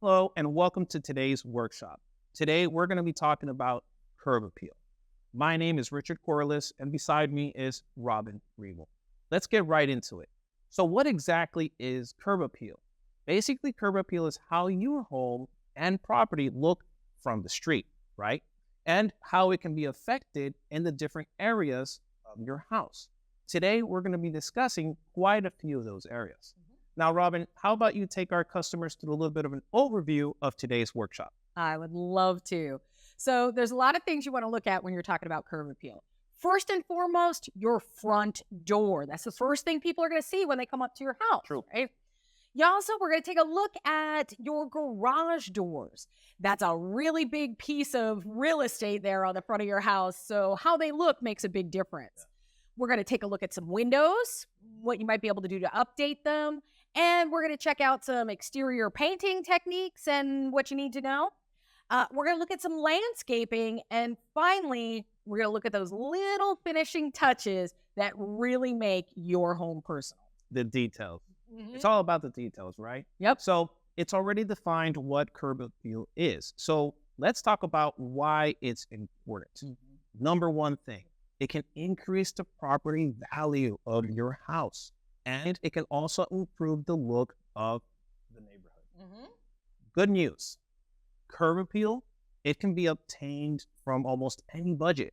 Hello, and welcome to today's workshop. Today, we're going to be talking about curb appeal. My name is Richard Corliss, and beside me is Robin Riegel. Let's get right into it. So, what exactly is curb appeal? Basically, curb appeal is how your home and property look from the street, right? And how it can be affected in the different areas of your house. Today, we're going to be discussing quite a few of those areas. Now, Robin, how about you take our customers through a little bit of an overview of today's workshop? I would love to. So there's a lot of things you want to look at when you're talking about curb appeal. First and foremost, your front door. That's the first thing people are going to see when they come up to your house. True. Right? We're going to take a look at your garage doors. That's a really big piece of real estate there on the front of your house. So how they look makes a big difference. Yeah. We're going to take a look at some windows, what you might be able to do to update them. And we're going to check out some exterior painting techniques and what you need to know. We're going to look at some landscaping. And finally, we're going to look at those little finishing touches that really make your home personal. The details. It's all about the details, right? Yep. So it's already defined what curb appeal is. So let's talk about why it's important. Number one thing, it can increase the property value of your house. And it can also improve the look of the neighborhood. Good news. Curb appeal, it can be obtained from almost any budget,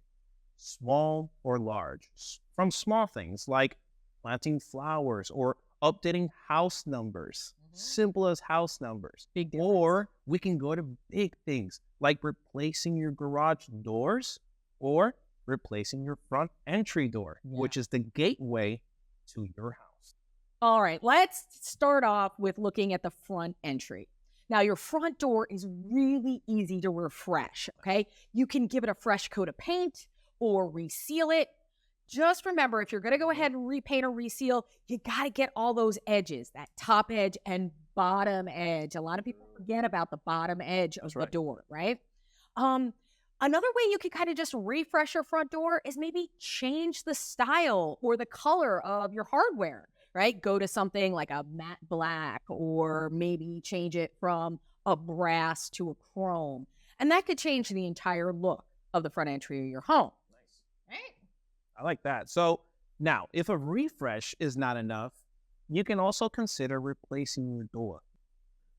small or large. From small things like planting flowers or updating house numbers, simple as house numbers. Or we can go to big things like replacing your garage doors or replacing your front entry door, which is the gateway to your house. All right, let's start off with looking at the front entry. Now, your front door is really easy to refresh, okay? You can give it a fresh coat of paint or reseal it. Just remember, if you're going to go ahead and repaint or reseal, you got to get all those edges, that top edge and bottom edge. A lot of people forget about the bottom edge of the door, right? Another way you can kind of just refresh your front door is maybe change the style or the color of your hardware. Right? Go to something like a matte black or maybe change it from a brass to a chrome. And that could change the entire look of the front entry of your home. Nice. Right? I like that. So now, if a refresh is not enough, you can also consider replacing your door.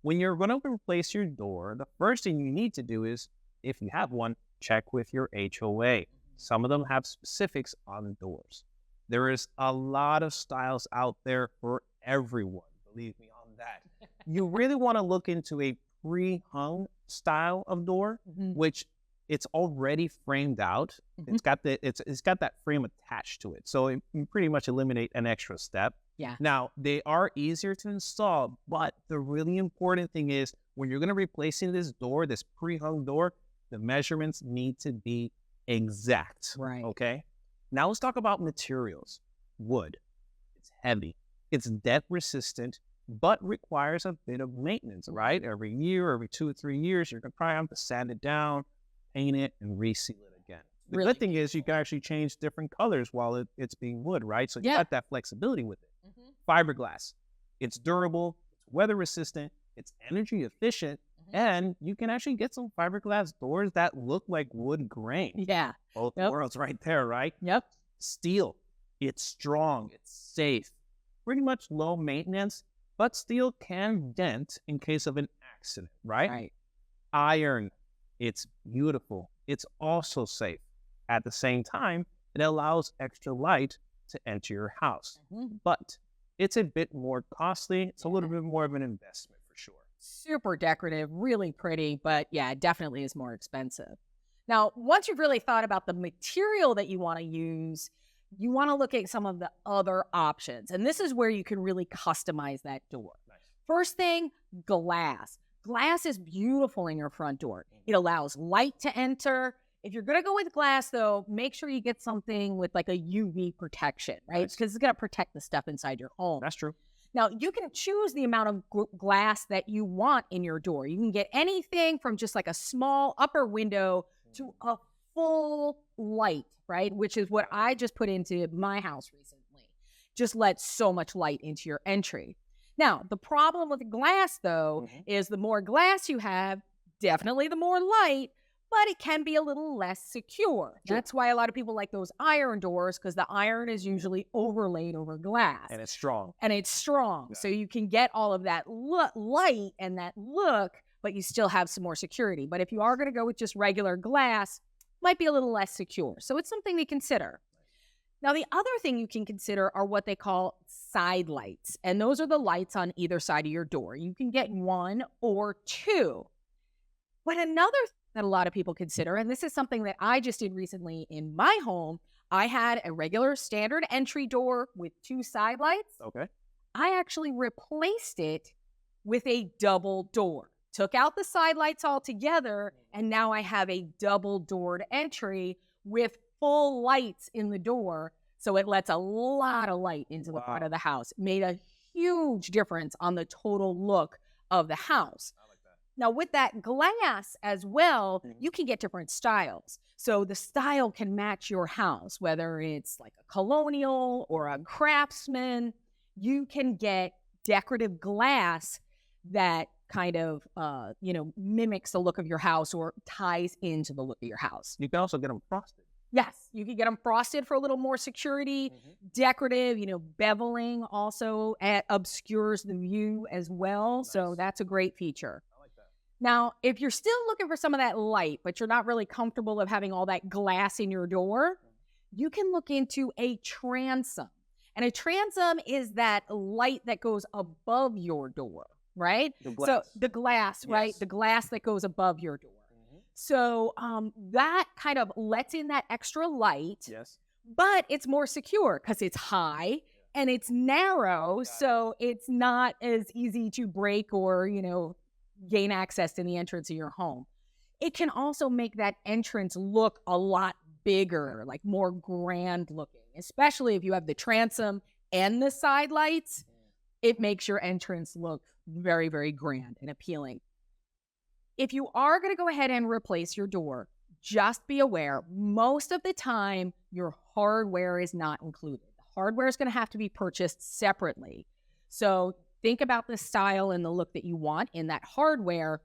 When you're going to replace your door, the first thing you need to do is, if you have one, check with your HOA. Some of them have specifics on doors. There is a lot of styles out there for everyone, believe me on that. You really want to look into a pre-hung style of door, which it's already framed out. It's got that frame attached to it. So you pretty much eliminate an extra step. Yeah. Now, they are easier to install, but the really important thing is when you're going to replace this door, this pre-hung door, the measurements need to be exact. Right. Okay? Now let's talk about materials. Wood. It's heavy. It's debt resistant, but requires a bit of maintenance, right? Every year, every 2 or 3 years, you're going to probably have to sand it down, paint it, and reseal it again. The good thing is you can actually change different colors while it's being wood, right? So you got that flexibility with it. Fiberglass. It's durable, it's weather resistant, it's energy efficient, and you can actually get some fiberglass doors that look like wood grain. Yeah. Both worlds right there, right? Yep. Steel. It's strong. It's safe. Pretty much low maintenance, but steel can dent in case of an accident, right? Right. Iron. It's beautiful. It's also safe. At the same time, it allows extra light to enter your house. But it's a bit more costly. It's a little bit more of an investment for sure. Super decorative, really pretty, but yeah, it definitely is more expensive. Now, once you've really thought about the material that you want to use, you want to look at some of the other options. And this is where you can really customize that door. Nice. First thing, glass. Glass is beautiful in your front door. It allows light to enter. If you're going to go with glass, though, make sure you get something with like a UV protection, right? Because it's going to protect the stuff inside your home. That's true. Now, you can choose the amount of glass that you want in your door. You can get anything from just like a small upper window to a full light, right? Which is what I just put into my house recently. Just let so much light into your entry. Now, the problem with glass, though, is the more glass you have, definitely the more light, but it can be a little less secure. Sure. That's why a lot of people like those iron doors, because the iron is usually overlaid over glass. And it's strong. And it's strong. Yeah. So you can get all of that light and that look, but you still have some more security. But if you are going to go with just regular glass, might be a little less secure. So it's something to consider. Now, the other thing you can consider are what they call side lights. And those are the lights on either side of your door. You can get one or two. But another thing that a lot of people consider, and this is something that I just did recently in my home, I had a regular standard entry door with two side lights. Okay. I actually replaced it with a double door. Took out the side lights altogether, and now I have a double doored entry with full lights in the door. So it lets a lot of light into the front of the house. Made a huge difference on the total look of the house. I like that. Now, with that glass as well, you can get different styles. So the style can match your house, whether it's like a colonial or a craftsman. You can get decorative glass that kind of, mimics the look of your house or ties into the look of your house. You can also get them frosted. Yes, you can get them frosted for a little more security. Decorative, beveling also obscures the view as well. Nice. So that's a great feature. I like that. Now, if you're still looking for some of that light, but you're not really comfortable of having all that glass in your door, you can look into a transom. And a transom is that light that goes above your door, right? The glass. So the glass, right? Yes. The glass that goes above your door. So that kind of lets in that extra light, Yes. but it's more secure because it's high and it's narrow. So it's not as easy to break or, gain access to the entrance of your home. It can also make that entrance look a lot bigger, like more grand looking, especially if you have the transom and the side lights. It makes your entrance look very, very grand and appealing. If you are going to go ahead and replace your door, just be aware, most of the time, your hardware is not included. The hardware is going to have to be purchased separately. So think about the style and the look that you want in that hardware.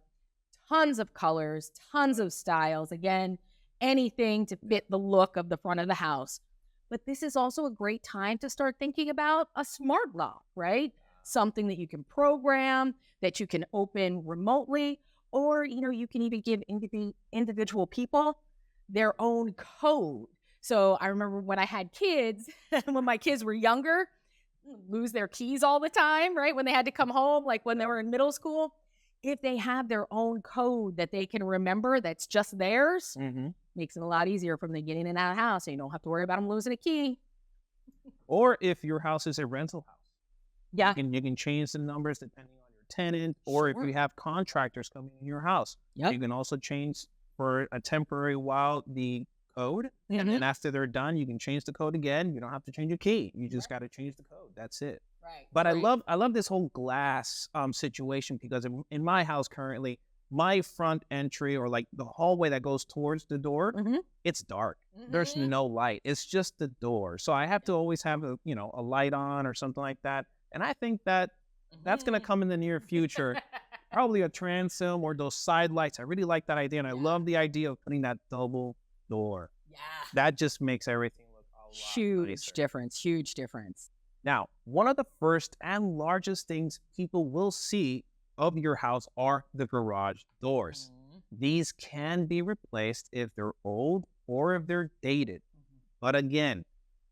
Tons of colors, tons of styles. Again, anything to fit the look of the front of the house. But this is also a great time to start thinking about a smart lock, right? Something that you can program, that you can open remotely. Or, you can even give individual people their own code. So I remember when I had kids, when my kids were younger, lose their keys all the time, right? When they had to come home, like when they were in middle school. If they have their own code that they can remember that's just theirs, makes it a lot easier from them getting in and out of the house. So you don't have to worry about them losing a key. Or if your house is a rental house. Yeah. You can change the numbers depending on your tenant, or if you have contractors coming in your house, you can also change for a temporary while the code, and after they're done, you can change the code again. You don't have to change your key. You just got to change the code. That's it. Right. But I love this whole glass situation because in my house currently, my front entry or like the hallway that goes towards the door, it's dark. There's no light. It's just the door. So I have to always have a light on or something like that. And I think that's going to come in the near future. Probably a transom or those side lights. I really like that idea. And I love the idea of putting that double door. Yeah. That just makes everything look a lot Huge difference. Now, one of the first and largest things people will see of your house are the garage doors. These can be replaced if they're old or if they're dated. But again,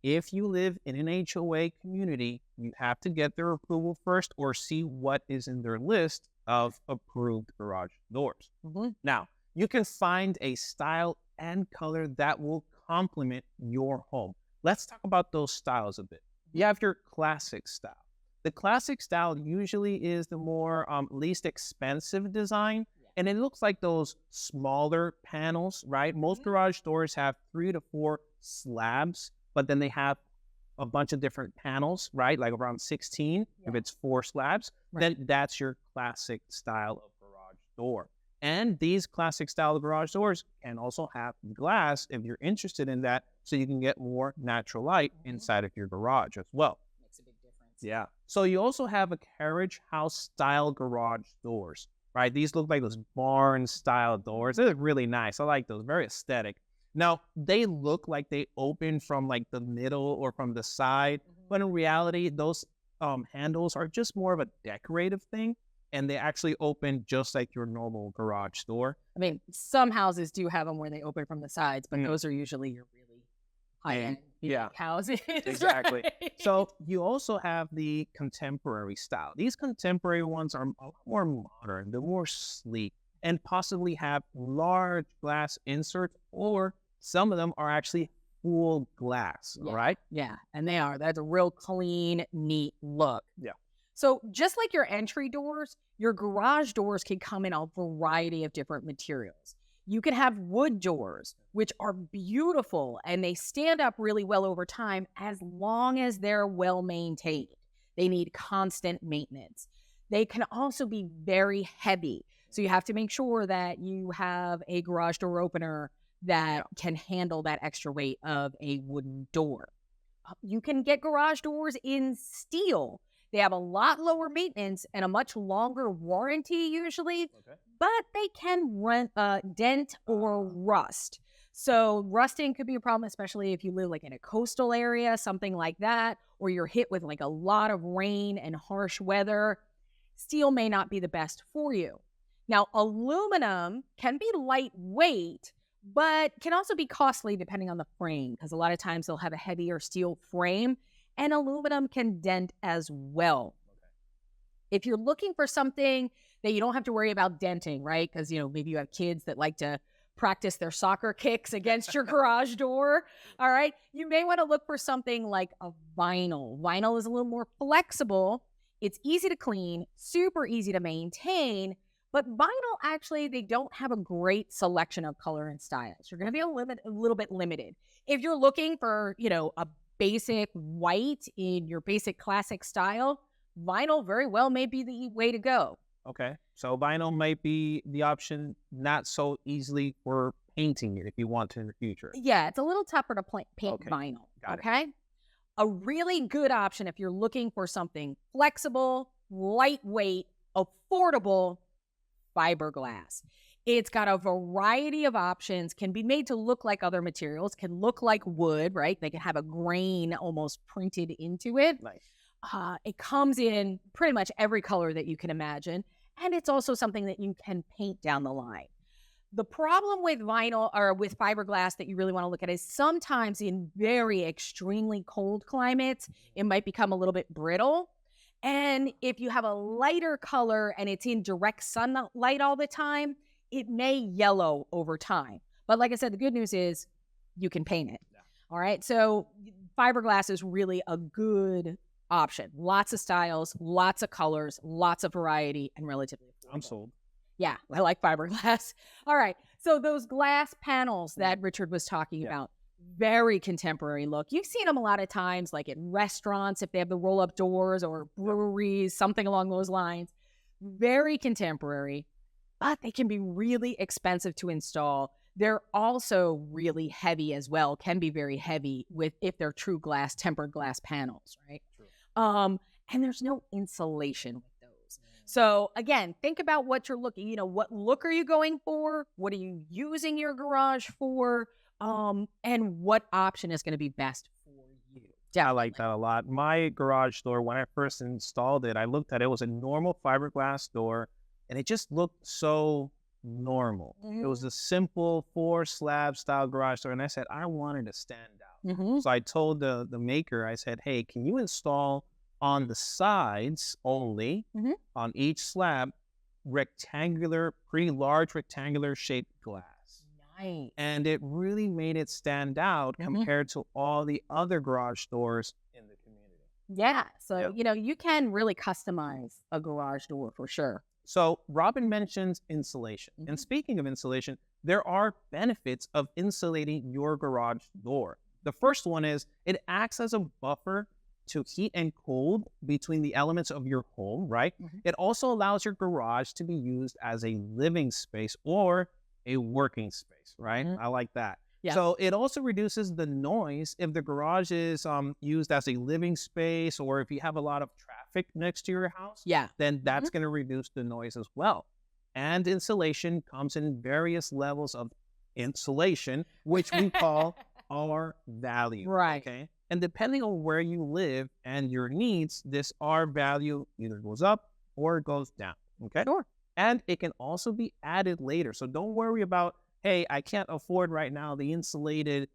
if you live in an HOA community, you have to get their approval first or see what is in their list of approved garage doors. Now, you can find a style and color that will complement your home. Let's talk about those styles a bit. You have your classic style. The classic style usually is the more least expensive design, and it looks like those smaller panels, right? Most garage doors have 3 to 4 slabs, but then they have a bunch of different panels, right? Like around 16, if it's 4 slabs, then that's your classic style of garage door. And these classic style garage doors can also have glass if you're interested in that, so you can get more natural light inside of your garage as well. Makes a big difference. Yeah. So you also have a carriage house style garage doors, right? These look like those barn style doors. They're really nice. I like those. Very aesthetic. Now, they look like they open from like the middle or from the side, but in reality, those handles are just more of a decorative thing, and they actually open just like your normal garage door. I mean, some houses do have them where they open from the sides, but Mm. those are usually your really high-end Yeah. houses. Exactly. right? So you also have the contemporary style. These contemporary ones are a lot more modern, they're more sleek, and possibly have large glass inserts, or some of them are actually full glass. Yeah. All right. Yeah, and they are. That's a real clean, neat look. Yeah. So just like your entry doors, your garage doors can come in a variety of different materials. You can have wood doors, which are beautiful and they stand up really well over time as long as they're well maintained. They need constant maintenance. They can also be very heavy. So you have to make sure that you have a garage door opener that can handle that extra weight of a wooden door. You can get garage doors in steel. They have a lot lower maintenance and a much longer warranty usually, but they can dent or rust. So rusting could be a problem, especially if you live like in a coastal area, something like that, or you're hit with like a lot of rain and harsh weather. Steel may not be the best for you. Now, aluminum can be lightweight, but can also be costly depending on the frame, because a lot of times they'll have a heavier steel frame, and aluminum can dent as well. If you're looking for something that you don't have to worry about denting, right? Because, maybe you have kids that like to practice their soccer kicks against your garage door. All right. You may want to look for something like a vinyl. Vinyl is a little more flexible. It's easy to clean, super easy to maintain. But vinyl, actually, they don't have a great selection of color and styles. You're going to be a little bit limited. If you're looking for, a basic white in your basic classic style, vinyl very well may be the way to go. Okay. So vinyl might be the option, not so easily for painting it if you want to in the future. Yeah, it's a little tougher to paint Okay. vinyl. Got it. Okay. A really good option if you're looking for something flexible, lightweight, affordable, fiberglass. It's got a variety of options, can be made to look like other materials, can look like wood, right? They can have a grain almost printed into it. Nice. It comes in pretty much every color that you can imagine. And it's also something that you can paint down the line. The problem with vinyl or with fiberglass that you really want to look at is sometimes in very extremely cold climates, it might become a little bit brittle. And if you have a lighter color and it's in direct sunlight all the time, it may yellow over time. But like I said, the good news is you can paint it. Yeah. All right. So fiberglass is really a good option. Lots of styles, lots of colors, lots of variety, and relatively affordable. I'm sold. Yeah, I like fiberglass. All right. So those glass panels that Richard was talking about, very contemporary look. You've seen them a lot of times, like at restaurants, if they have the roll-up doors, or breweries, something along those lines. Very contemporary, but they can be really expensive to install. They're also really heavy as well, can be very heavy if they're true glass, tempered glass panels, right? True. And there's no insulation with those. So again, think about what you're looking, what look are you going for? What are you using your garage for? And what option is going to be best for you? I like that a lot. My garage door, when I first installed it, I looked at it, was a normal fiberglass door, and it just looked so normal. It was a simple 4-slab style garage door, and I said, I wanted to stand out. So I told the maker, I said, hey, can you install on the sides only, on each slab, pretty large rectangular shaped glass. Nice. And it really made it stand out compared to all the other garage doors in the community. Yeah. So, you can really customize a garage door for sure. So Robin mentions insulation. And speaking of insulation, there are benefits of insulating your garage door. The first one is it acts as a buffer to heat and cold between the elements of your home, right? It also allows your garage to be used as a living space or a working space, right? I like that. Yeah. So it also reduces the noise if the garage is used as a living space, or if you have a lot of traffic next to your house, Yeah. then that's going to reduce the noise as well. And insulation comes in various levels of insulation, which we call R value. Right. Okay. And depending on where you live and your needs, this R value either goes up or it goes down. Okay. Sure. And it can also be added later. So don't worry about, hey, I can't afford right now the insulated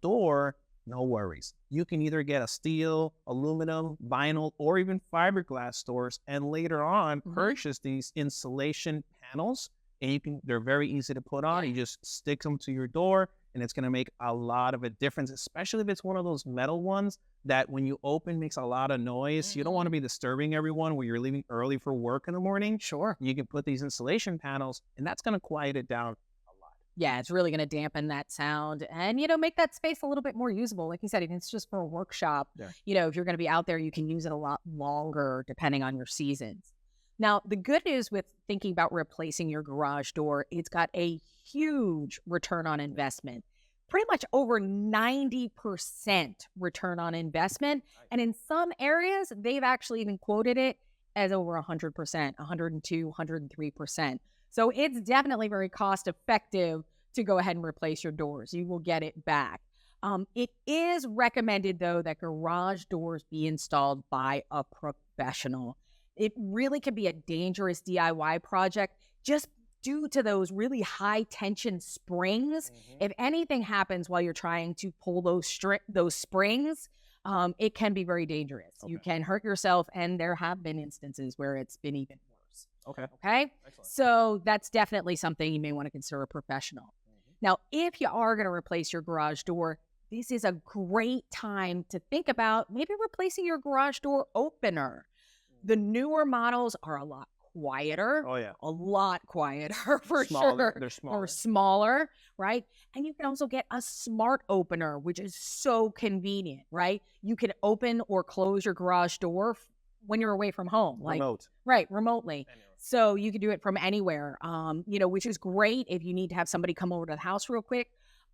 door. No worries. You can either get a steel, aluminum, vinyl, or even fiberglass doors, and later on purchase these insulation panels. And they're very easy to put on. You just stick them to your door, and it's going to make a lot of a difference, especially if it's one of those metal ones that when you open makes a lot of noise. You don't want to be disturbing everyone when you're leaving early for work in the morning. Sure. You can put these insulation panels, and that's going to quiet it down a lot. Yeah, it's really going to dampen that sound and, make that space a little bit more usable. Like you said, if it's just for a workshop, if you're going to be out there, you can use it a lot longer depending on your seasons. Now, the good news with thinking about replacing your garage door, it's got a huge return on investment, pretty much over 90% return on investment. And in some areas, they've actually even quoted it as over 100%, 102, 103%. So it's definitely very cost effective to go ahead and replace your doors. You will get it back. It is recommended, though, that garage doors be installed by a professional. It really can be a dangerous DIY project just due to those really high tension springs. If anything happens while you're trying to pull those springs, it can be very dangerous. You can hurt yourself, and there have been instances where it's been even worse. Okay. Excellent. So that's definitely something you may want to consider a professional. Now, if you are going to replace your garage door, this is a great time to think about maybe replacing your garage door opener. The newer models are a lot quieter. Oh, yeah. A lot quieter for Smaller. sure. They're smaller. Or smaller, right? And you can also get a smart opener, which is so convenient, right? You can open or close your garage door when you're away from home. Remote. Right, remotely. Anyway. So you can do it from anywhere, which is great if you need to have somebody come over to the house real quick.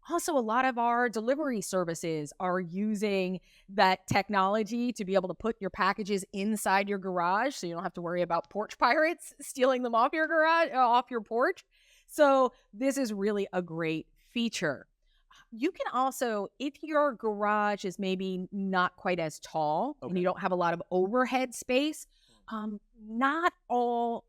Also, a lot of our delivery services are using that technology to be able to put your packages inside your garage, so you don't have to worry about porch pirates stealing them off your garage, off your porch. So this is really a great feature. You can also, if your garage is maybe not quite as tall and you don't have a lot of overhead space, not all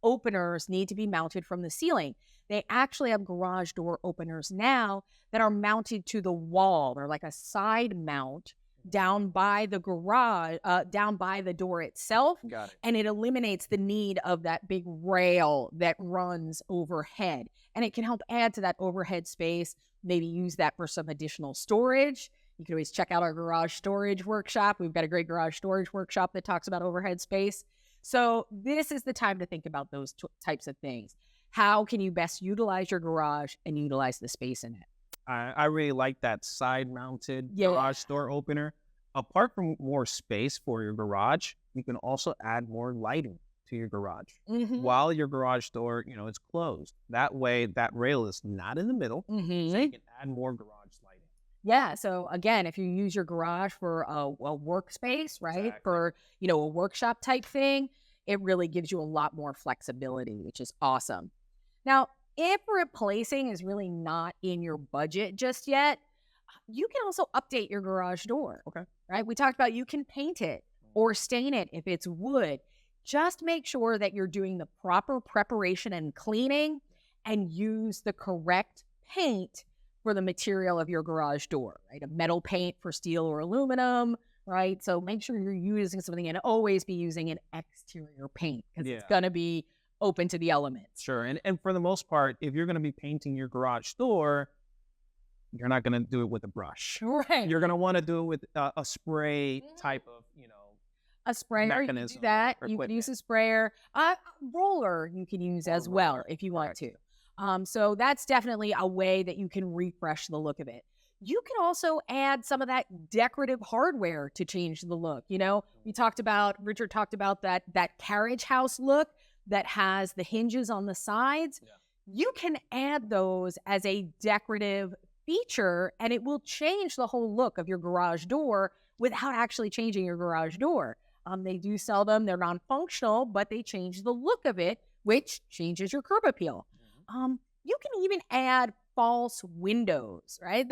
openers need to be mounted from the ceiling. They actually have garage door openers now that are mounted to the wall. They're like a side mount down by the garage, down by the door itself. Got it. And it eliminates the need of that big rail that runs overhead. And it can help add to that overhead space, maybe use that for some additional storage. You can always check out our garage storage workshop. We've got a great garage storage workshop that talks about overhead space. So this is the time to think about those types of things. How can you best utilize your garage and utilize the space in it? I really like that side-mounted garage door opener. Apart from more space for your garage, you can also add more lighting to your garage while your garage door, is closed. That way, that rail is not in the middle, so you can add more garage lighting. Yeah. So again, if you use your garage for a workspace, right, for a workshop type thing, it really gives you a lot more flexibility, which is awesome. Now, if replacing is really not in your budget just yet, you can also update your garage door. Okay. Right? We talked about you can paint it or stain it if it's wood. Just make sure that you're doing the proper preparation and cleaning and use the correct paint for the material of your garage door, right? A metal paint for steel or aluminum, right? So make sure you're using something and always be using an exterior paint because it's going to be open to the elements. Sure. And for the most part, if you're going to be painting your garage door, you're not going to do it with a brush. Right. You're going to want to do it with a spray type of, a sprayer, mechanism. You can do that. You can use a sprayer. A roller you can use as well if you want to. So that's definitely a way that you can refresh the look of it. You can also add some of that decorative hardware to change the look. Richard talked about that carriage house look that has the hinges on the sides. Yeah. You can add those as a decorative feature, and it will change the whole look of your garage door without actually changing your garage door. They do sell them. They're non-functional, but they change the look of it, which changes your curb appeal. You can even add false windows, right?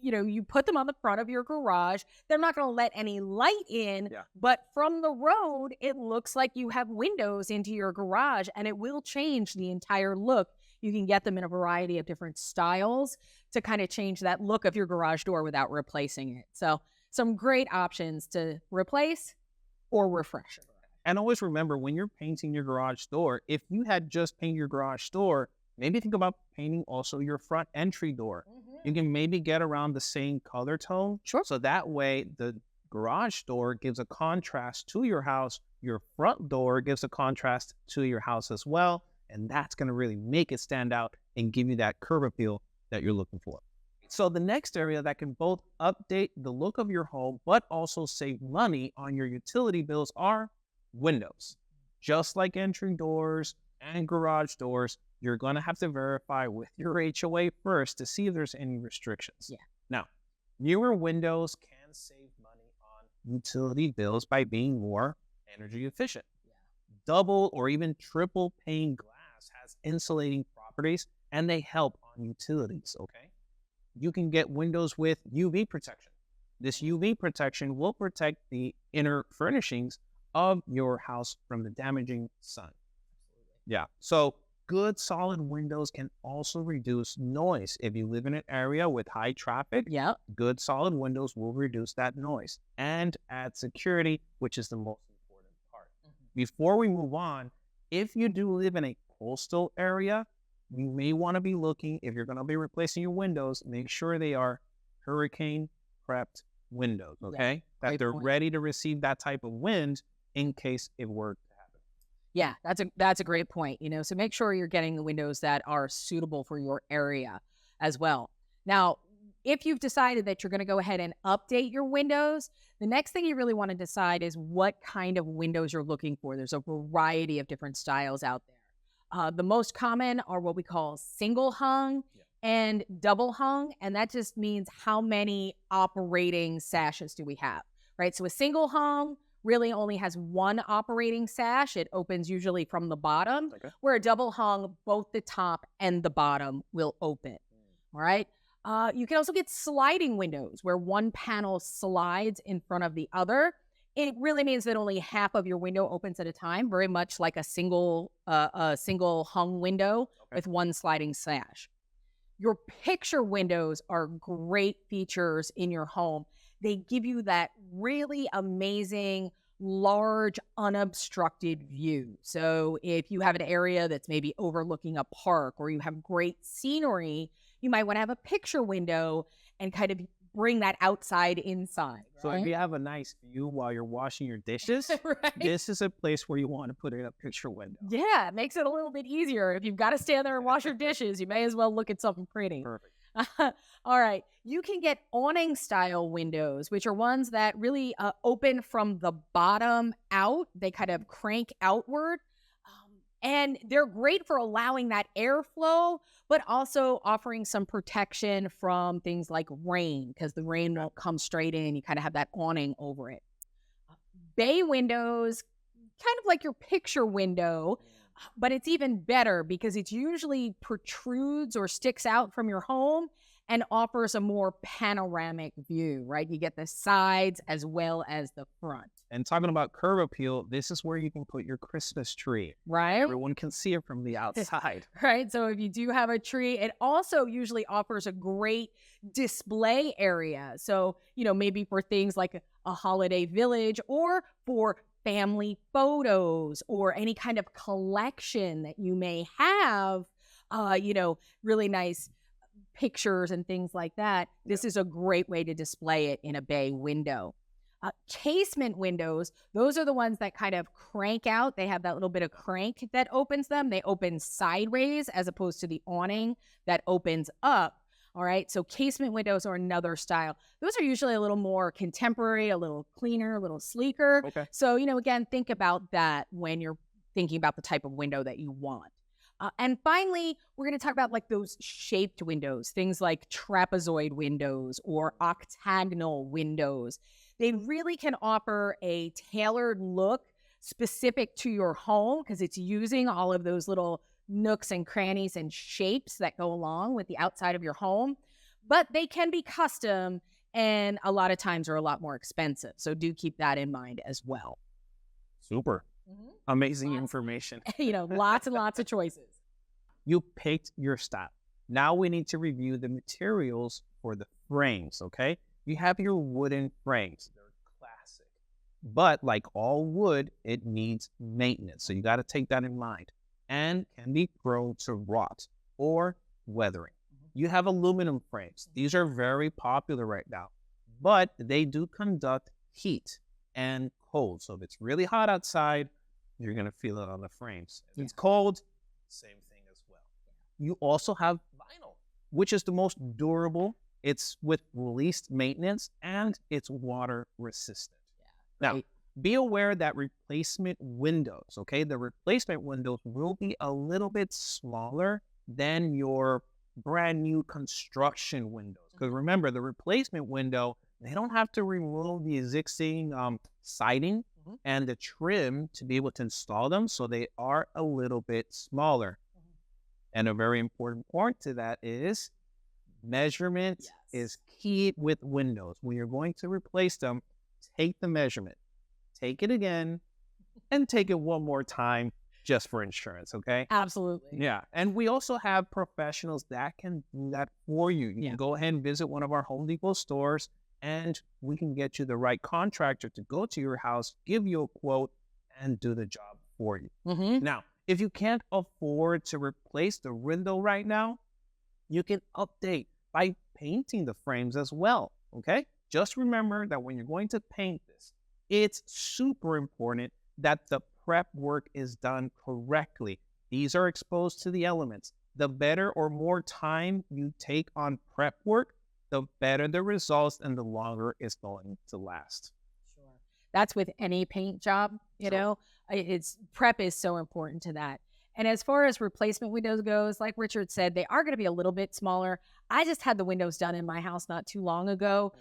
You put them on the front of your garage. They're not going to let any light in, but from the road, it looks like you have windows into your garage, and it will change the entire look. You can get them in a variety of different styles to kind of change that look of your garage door without replacing it. So some great options to replace or refresh. And always remember, when you're painting your garage door, if you had just painted your garage door, maybe think about painting also your front entry door. You can maybe get around the same color tone. Sure. So that way the garage door gives a contrast to your house. Your front door gives a contrast to your house as well. And that's going to really make it stand out and give you that curb appeal that you're looking for. So the next area that can both update the look of your home, but also save money on your utility bills are windows. Just like entry doors and garage doors, you're going to have to verify with your HOA first to see if there's any restrictions. Now, newer windows can save money on utility bills by being more energy efficient. Double or even triple pane glass has insulating properties, and they help on utilities, okay? You can get windows with UV protection. This UV protection will protect the inner furnishings of your house from the damaging sun. So good solid windows can also reduce noise. If you live in an area with high traffic, good solid windows will reduce that noise and add security, which is the most important part. Before we move on, if you do live in a coastal area, you may want to be looking, if you're going to be replacing your windows, make sure they are hurricane prepped windows, okay? That they're ready to receive that type of wind in case it were to happen. Yeah, that's a great point. So make sure you're getting the windows that are suitable for your area as well. Now, if you've decided that you're going to go ahead and update your windows, the next thing you really want to decide is what kind of windows you're looking for. There's a variety of different styles out there. The most common are what we call single hung and double hung, and that just means how many operating sashes do we have, right? So a single hung really only has one operating sash. It opens usually from the bottom, where a double hung, both the top and the bottom will open, all right? You can also get sliding windows where one panel slides in front of the other. It really means that only half of your window opens at a time, very much like a single hung window with one sliding sash. Your picture windows are great features in your home. They give you that really amazing, large, unobstructed view. So if you have an area that's maybe overlooking a park or you have great scenery, you might want to have a picture window and kind of bring that outside inside. So if you have a nice view while you're washing your dishes, Right. This is a place where you want to put in a picture window. Yeah, it makes it a little bit easier. If you've got to stand there and wash your dishes, you may as well look at something pretty. Perfect. All right. You can get awning style windows, which are ones that really open from the bottom out. They kind of crank outward. And they're great for allowing that airflow, but also offering some protection from things like rain, because the rain won't come straight in. You kind of have that awning over it. Bay windows, kind of like your picture window, but it's even better because it usually protrudes or sticks out from your home and offers a more panoramic view, right? You get the sides as well as the front. And talking about curb appeal, this is where you can put your Christmas tree. Right? Everyone can see it from the outside. Right? So if you do have a tree, it also usually offers a great display area. So, maybe for things like a holiday village or for family photos or any kind of collection that you may have, really nice pictures and things like that. This is a great way to display it in a bay window. Casement windows, those are the ones that kind of crank out. They have that little bit of crank that opens them. They open sideways as opposed to the awning that opens up. All right. So casement windows are another style. Those are usually a little more contemporary, a little cleaner, a little sleeker. Okay. So, again, think about that when you're thinking about the type of window that you want. And finally, we're going to talk about like those shaped windows, things like trapezoid windows or octagonal windows. They really can offer a tailored look specific to your home because it's using all of those little nooks and crannies and shapes that go along with the outside of your home. But they can be custom and a lot of times are a lot more expensive. So do keep that in mind as well. Super. Amazing information. Lots and lots of choices. You picked your style. Now we need to review the materials for the frames, okay? You have your wooden frames. They're classic. But like all wood, it needs maintenance. So you got to take that in mind and can be prone to rot or weathering. You have aluminum frames. These are very popular right now, but they do conduct heat and cold. So if it's really hot outside, you're going to feel it on the frames. If it's cold, same thing as well. You also have vinyl, which is the most durable. It's with least maintenance and it's water resistant. Now, be aware that replacement windows, okay? The replacement windows will be a little bit smaller than your brand new construction windows. Because remember, the replacement window, they don't have to remove the existing siding and the trim to be able to install them. So they are a little bit smaller. And a very important point to that is measurement is key with windows. When you're going to replace them, take the measurement, take it again, and take it one more time just for insurance, okay? Absolutely. Yeah. And we also have professionals that can do that for you. You can go ahead and visit one of our Home Depot stores and we can get you the right contractor to go to your house, give you a quote, and do the job for you. Now, if you can't afford to replace the window right now, you can update by painting the frames as well, okay? Just remember that when you're going to paint this, it's super important that the prep work is done correctly. These are exposed to the elements. The better or more time you take on prep work, the better the results and the longer it's going to last. Sure. That's with any paint job, you know, it's prep is so important to that. And as far as replacement windows goes, like Richard said, they are going to be a little bit smaller. I just had the windows done in my house not too long ago.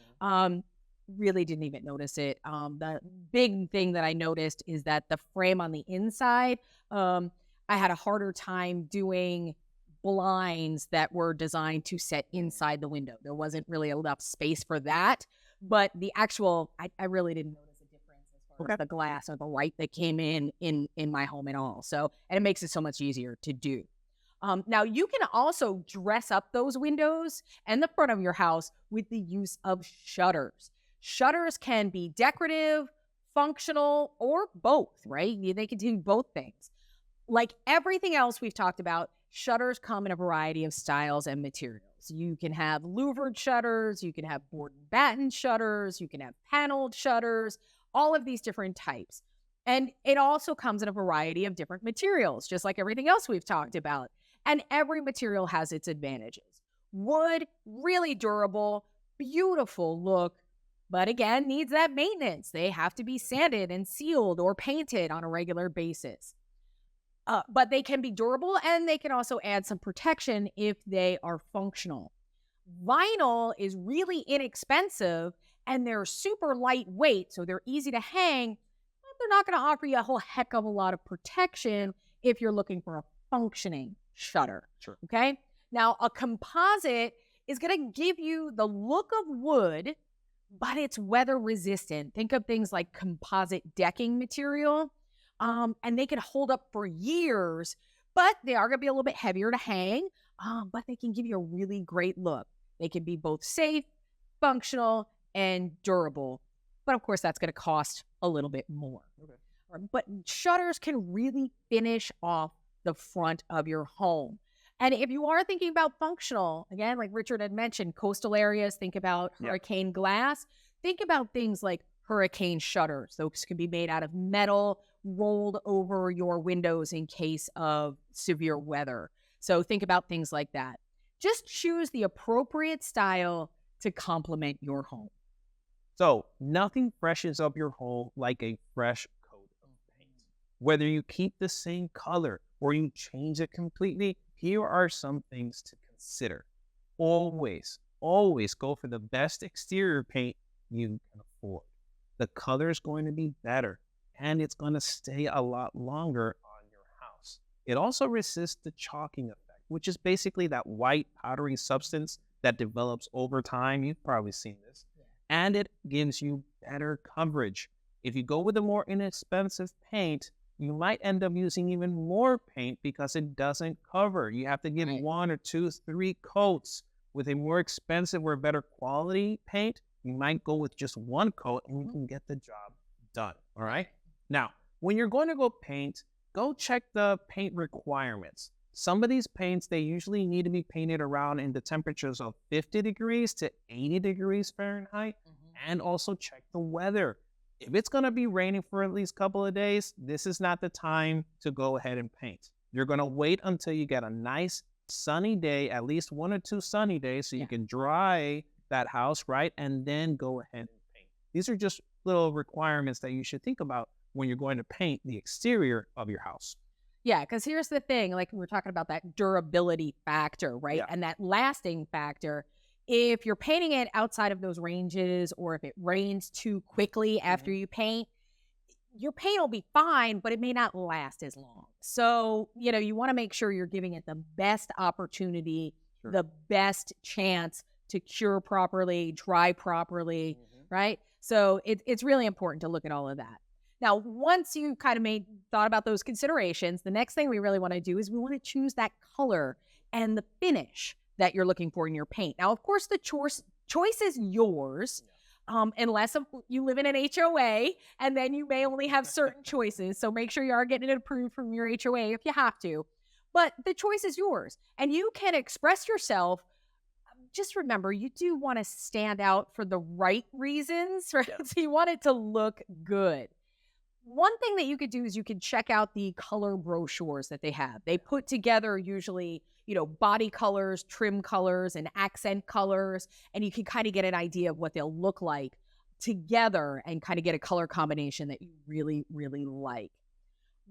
Really didn't even notice it. The big thing that I noticed is that the frame on the inside, I had a harder time doing blinds that were designed to set inside the window. There wasn't really enough space for that. But the actual, I really didn't notice a difference as far as the glass or the light that came in my home at all. So, and it makes it so much easier to do. Now, you can also dress up those windows and the front of your house with the use of shutters. Shutters can be decorative, functional, or both, right? They can do both things. Like everything else we've talked about, shutters come in a variety of styles and materials. You can have louvered shutters, you can have board and batten shutters, you can have paneled shutters, all of these different types. And it also comes in a variety of different materials, just like everything else we've talked about. And every material has its advantages. Wood, really durable, beautiful look, but again, needs that maintenance. They have to be sanded and sealed or painted on a regular basis. But they can be durable and they can also add some protection if they are functional. Vinyl is really inexpensive and they're super lightweight, so they're easy to hang, but they're not going to offer you a whole heck of a lot of protection if you're looking for a functioning shutter. Sure. Okay? Now, a composite is going to give you the look of wood, but it's weather resistant. Think of things like composite decking material. And they can hold up for years, but they are going to be a little bit heavier to hang, but they can give you a really great look. They can be both safe, functional, and durable. But of course, that's going to cost a little bit more. But shutters can really finish off the front of your home. And if you are thinking about functional, again, like Richard had mentioned, coastal areas, think about hurricane glass. Think about things like hurricane shutters. Those can be made out of metal, rolled over your windows in case of severe weather. So think about things like that. Just choose the appropriate style to complement your home. So nothing freshens up your home like a fresh coat of paint. Whether you keep the same color or you change it completely, here are some things to consider. Always, always go for the best exterior paint you can afford. The color is going to be better and it's going to stay a lot longer on your house. It also resists the chalking effect, which is basically that white powdery substance that develops over time. You've probably seen this. And it gives you better coverage. If you go with a more inexpensive paint, you might end up using even more paint because it doesn't cover. You have to give one or two, three coats. With a more expensive or better quality paint, you might go with just one coat and you can get the job done. All right. Now, when you're going to go paint, go check the paint requirements. Some of these paints, they usually need to be painted around in the temperatures of 50 degrees to 80 degrees Fahrenheit, and also check the weather. If it's going to be raining for at least a couple of days, this is not the time to go ahead and paint. You're going to wait until you get a nice sunny day, at least 1 or 2 sunny days, so you can dry that house, right? And then go ahead and paint. These are just little requirements that you should think about when you're going to paint the exterior of your house. Yeah, because here's the thing, like we were talking about that durability factor, right? And that lasting factor. If you're painting it outside of those ranges, or if it rains too quickly after you paint, your paint will be fine, but it may not last as long. So, you want to make sure you're giving it the best opportunity, the best chance to cure properly, dry properly, right? So it's really important to look at all of that. Now, once you kind of thought about those considerations, the next thing we really want to do is we want to choose that color and the finish that you're looking for in your paint. Now, of course, the choice is yours, unless you live in an HOA, and then you may only have certain choices. So make sure you are getting it approved from your HOA if you have to. But the choice is yours, and you can express yourself. Just remember, you do want to stand out for the right reasons, right? So you want it to look good. One thing that you could do is you could check out the color brochures that they have. They put together usually, body colors, trim colors, and accent colors, and you can kind of get an idea of what they'll look like together and kind of get a color combination that you really, really like.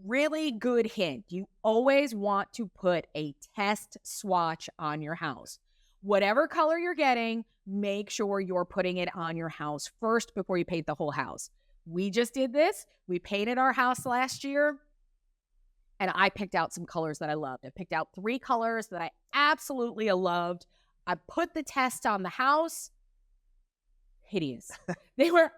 Really good hint. You always want to put a test swatch on your house. Whatever color you're getting, make sure you're putting it on your house first before you paint the whole house. We just did this. We painted our house last year, and I picked out some colors that I loved. I picked out 3 colors that I absolutely loved. I put the test on the house. Hideous. They were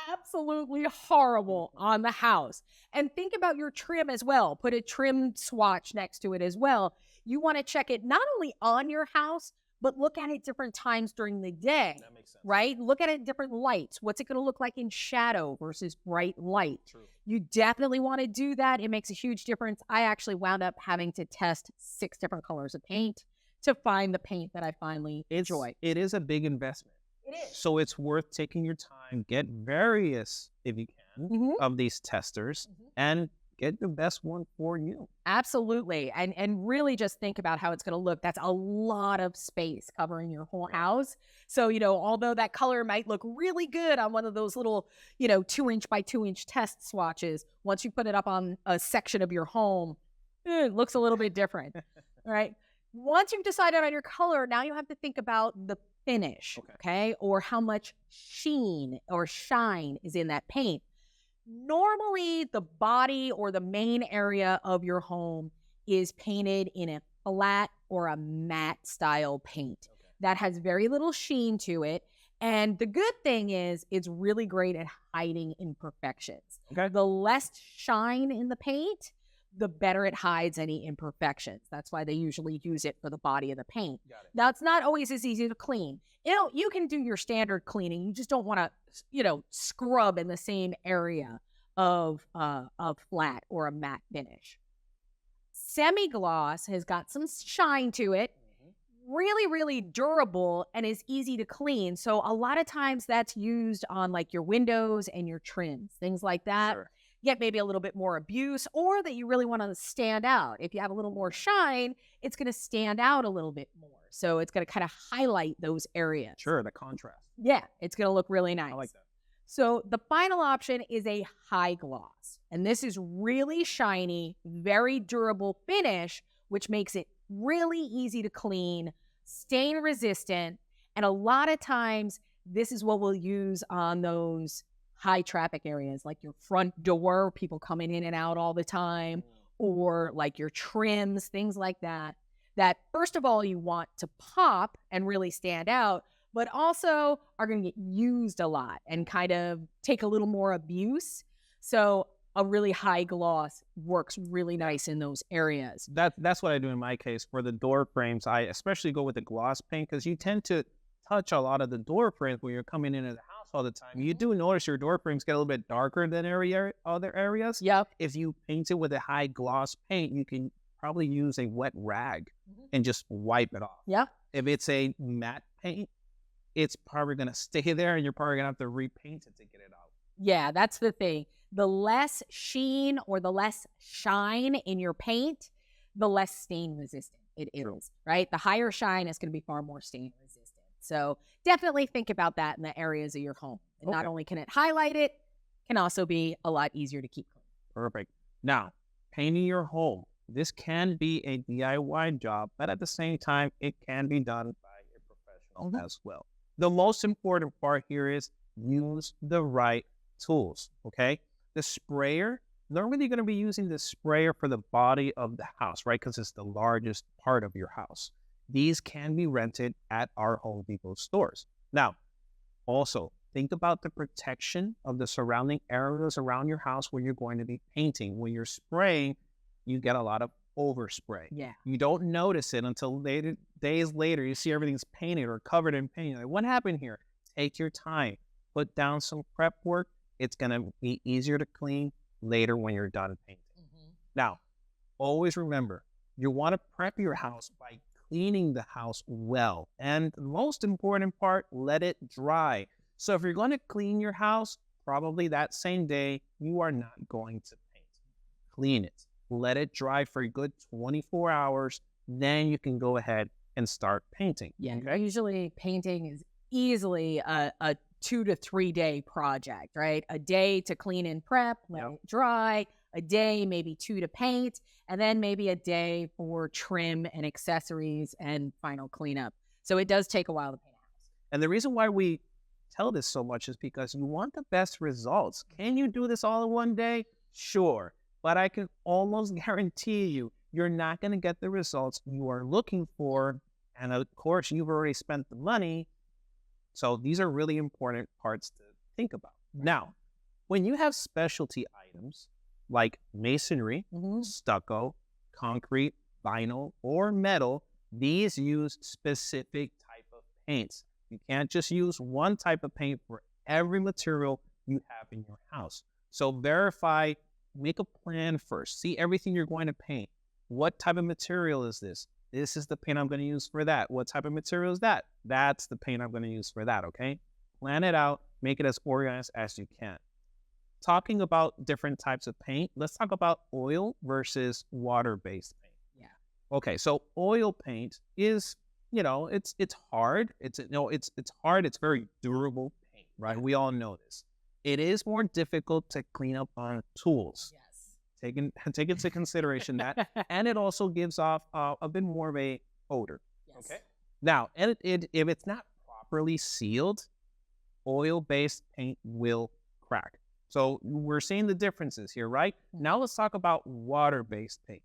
absolutely horrible on the house. And think about your trim as well. Put a trim swatch next to it as well. You want to check it not only on your house, but look at it different times during the day. That makes sense. Right? Look at it in different lights. What's it going to look like in shadow versus bright light? True. You definitely want to do that. It makes a huge difference. I actually wound up having to test 6 different colors of paint to find the paint that I finally enjoy. It is a big investment. It is. So it's worth taking your time, get various, if you can, of these testers, and get the best one for you. Absolutely. And really just think about how it's going to look. That's a lot of space covering your whole house. So, although that color might look really good on one of those little, 2-inch by 2-inch test swatches, once you put it up on a section of your home, it looks a little bit different. All right. Once you've decided on your color, now you have to think about the finish, okay? Or how much sheen or shine is in that paint. Normally, the body or the main area of your home is painted in a flat or a matte style paint that has very little sheen to it. And the good thing is it's really great at hiding imperfections. The less shine in the paint, the better it hides any imperfections. That's why they usually use it for the body of the paint. Now, it's not always as easy to clean. You can do your standard cleaning. You just don't want to, scrub in the same area of flat or a matte finish. Semi-gloss has got some shine to it, really, really durable, and is easy to clean. So a lot of times that's used on like your windows and your trims, things like that. Get maybe a little bit more abuse, or that you really want to stand out. If you have a little more shine, it's going to stand out a little bit more. So it's going to kind of highlight those areas. Sure, the contrast. Yeah, it's going to look really nice. I like that. So the final option is a high gloss. And this is really shiny, very durable finish, which makes it really easy to clean, stain resistant. And a lot of times, this is what we'll use on those high traffic areas, like your front door, people coming in and out all the time, or like your trims, things like that. That, first of all, you want to pop and really stand out, but also are going to get used a lot and kind of take a little more abuse. So a really high gloss works really nice in those areas. That's what I do in my case. For the door frames, I especially go with the gloss paint because you tend to touch a lot of the door frames when you're coming into the house all the time. You do notice your door frames get a little bit darker than other areas. Yep. If you paint it with a high gloss paint, you can probably use a wet rag and just wipe it off. Yeah. If it's a matte paint, it's probably going to stay there and you're probably going to have to repaint it to get it out. Yeah, that's the thing. The less sheen or the less shine in your paint, the less stain resistant it is, right? The higher shine is going to be far more stain resistant. So definitely think about that in the areas of your home. And not only can it highlight it, can also be a lot easier to keep clean. Perfect. Now, painting your home. This can be a DIY job, but at the same time, it can be done by a professional as well. The most important part here is use the right tools, okay? The sprayer, normally you're going to be using the sprayer for the body of the house, right? Because it's the largest part of your house. These can be rented at our Home Depot stores. Now, also, think about the protection of the surrounding areas around your house where you're going to be painting. When you're spraying, you get a lot of overspray. Yeah. You don't notice it until days later. You see everything's painted or covered in paint. Like, what happened here? Take your time. Put down some prep work. It's going to be easier to clean later when you're done painting. Now, always remember, you want to prep your house by cleaning the house well. And the most important part, let it dry. So if you're going to clean your house, probably that same day, you are not going to paint. Clean it. Let it dry for a good 24 hours. Then you can go ahead and start painting. Yeah. Usually painting is easily a 2 to 3 day project, right? A day to clean and prep, let it dry, a day, maybe 2 to paint, and then maybe a day for trim and accessories and final cleanup. So it does take a while to paint a house. And the reason why we tell this so much is because you want the best results. Can you do this all in one day? Sure. But I can almost guarantee you, you're not going to get the results you are looking for. And of course, you've already spent the money. So these are really important parts to think about. Now, when you have specialty items like masonry, stucco, concrete, vinyl, or metal, these use specific type of paints. You can't just use one type of paint for every material you have in your house. So verify, make a plan first. See everything you're going to paint. What type of material is this? This is the paint I'm going to use for that. What type of material is that? That's the paint I'm going to use for that, okay? Plan it out. Make it as organized as you can. Talking about different types of paint, let's talk about oil versus water-based paint. Yeah. Okay, so oil paint is, it's hard. It's hard. It's very durable paint, right? We all know this. It is more difficult to clean up on tools. Yes. Take into consideration that, and it also gives off a bit more of a odor. Yes. Okay. Now, and if it's not properly sealed, oil-based paint will crack. So we're seeing the differences here, right? Now let's talk about water-based paint.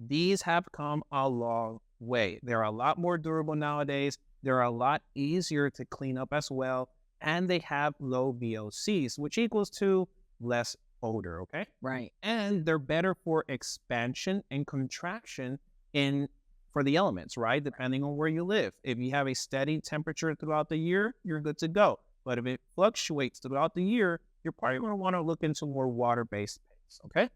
These have come a long way. They're a lot more durable nowadays. They're a lot easier to clean up as well, and they have low VOCs, which equals to less odor, okay? Right. And they're better for expansion and contraction for the elements, right? Depending on where you live. If you have a steady temperature throughout the year, you're good to go. But if it fluctuates throughout the year, you're probably going to want to look into more water-based paints, okay?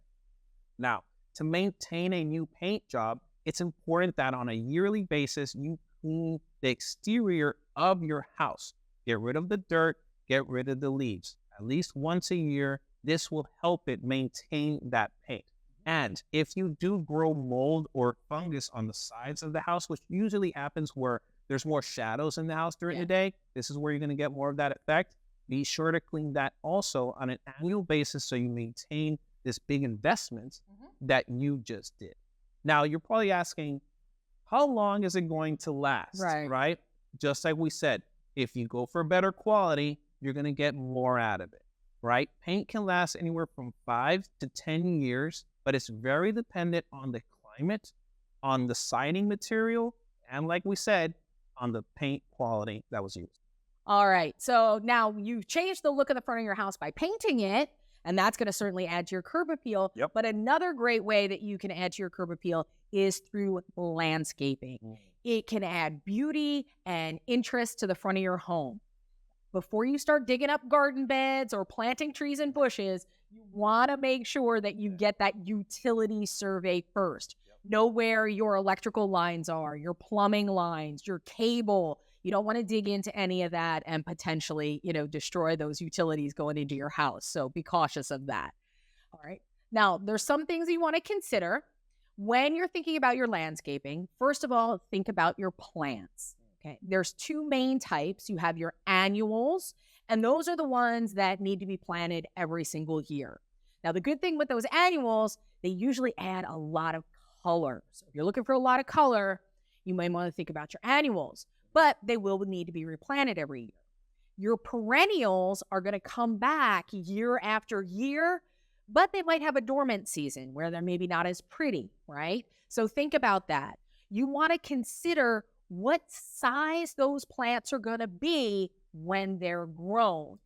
Now, to maintain a new paint job, it's important that on a yearly basis, you clean the exterior of your house. Get rid of the dirt, get rid of the leaves. At least once a year, this will help it maintain that paint. And if you do grow mold or fungus on the sides of the house, which usually happens where there's more shadows in the house during the day, this is where you're going to get more of that effect. be sure to clean that also on an annual basis so you maintain this big investment that you just did. Now, you're probably asking, how long is it going to last? Right? Just like we said, if you go for better quality, you're going to get more out of it, right? Paint can last anywhere from 5 to 10 years, but it's very dependent on the climate, on the siding material, and like we said, on the paint quality that was used. All right. So now you've changed the look of the front of your house by painting it, and that's going to certainly add to your curb appeal. Yep. But another great way that you can add to your curb appeal is through landscaping. It can add beauty and interest to the front of your home. Before you start digging up garden beds or planting trees and bushes, you want to make sure that you get that utility survey first. Know where your electrical lines are, your plumbing lines, your cable. You don't want to dig into any of that and potentially, destroy those utilities going into your house. So be cautious of that. All right. Now, there's some things you want to consider when you're thinking about your landscaping. First of all, think about your plants. Okay. There's two main types. You have your annuals, and those are the ones that need to be planted every single year. Now, the good thing with those annuals, they usually add a lot of color. So if you're looking for a lot of color, you might want to think about your annuals, but they will need to be replanted every year. Your perennials are going to come back year after year, but they might have a dormant season where they're maybe not as pretty, right? So think about that. You want to consider what size those plants are going to be when they're grown.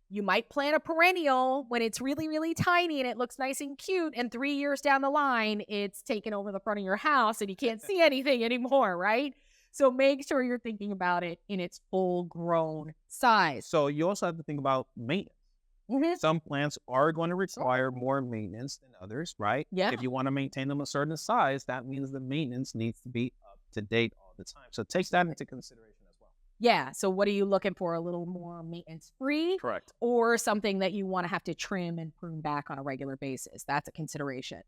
You might plant a perennial when it's really, really tiny and it looks nice and cute, and 3 years down the line, it's taken over the front of your house and you can't see anything anymore, right? So make sure you're thinking about it in its full-grown size. So you also have to think about maintenance. Some plants are going to require more maintenance than others, right? Yeah. If you want to maintain them a certain size, that means the maintenance needs to be up to date all the time. So take that into consideration as well. Yeah. So what are you looking for? A little more maintenance-free? Correct. Or something that you want to have to trim and prune back on a regular basis? That's a consideration.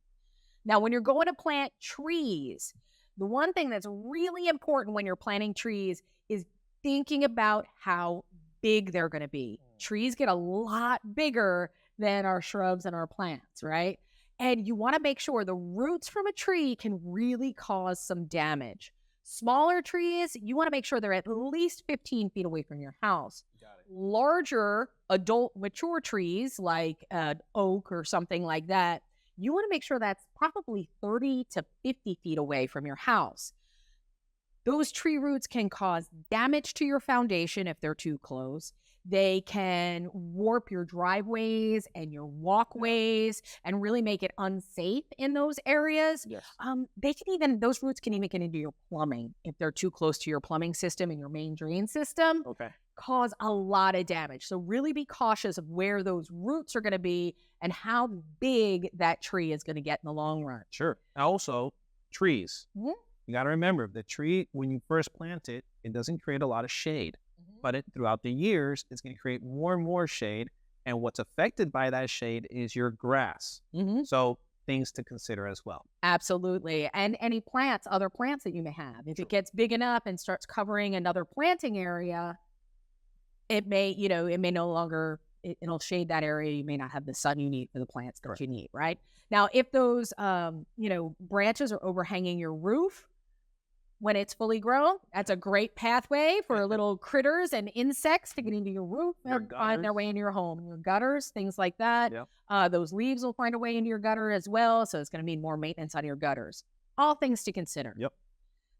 Now, when you're going to plant trees, the one thing that's really important when you're planting trees is thinking about how big they're going to be. Trees get a lot bigger than our shrubs and our plants, right? And you want to make sure the roots from a tree can really cause some damage. Smaller trees, you want to make sure they're at least 15 feet away from your house. Got it. Larger adult mature trees like an oak or something like that, you want to make sure that's probably 30 to 50 feet away from your house. Those tree roots can cause damage to your foundation if they're too close. They can warp your driveways and your walkways and really make it unsafe in those areas. Yes. Those roots can even get into your plumbing if they're too close to your plumbing system and your main drain system. Okay. Cause a lot of damage. So really be cautious of where those roots are going to be and how big that tree is going to get in the long run. Sure. Also, trees. You got to remember, the tree, when you first plant it, it doesn't create a lot of shade. But throughout the years, it's going to create more and more shade. And what's affected by that shade is your grass. So things to consider as well. Absolutely. And any plants, other plants that you may have. If it gets big enough and starts covering another planting area, it may no longer, it'll shade that area. You may not have the sun you need for the plants that you need, right? Now, if those, branches are overhanging your roof, when it's fully grown, that's a great pathway for little critters and insects to get into your roof and find their way into your home. Your gutters, things like that. Yep. Those leaves will find a way into your gutter as well. So it's going to mean more maintenance on your gutters. All things to consider. Yep.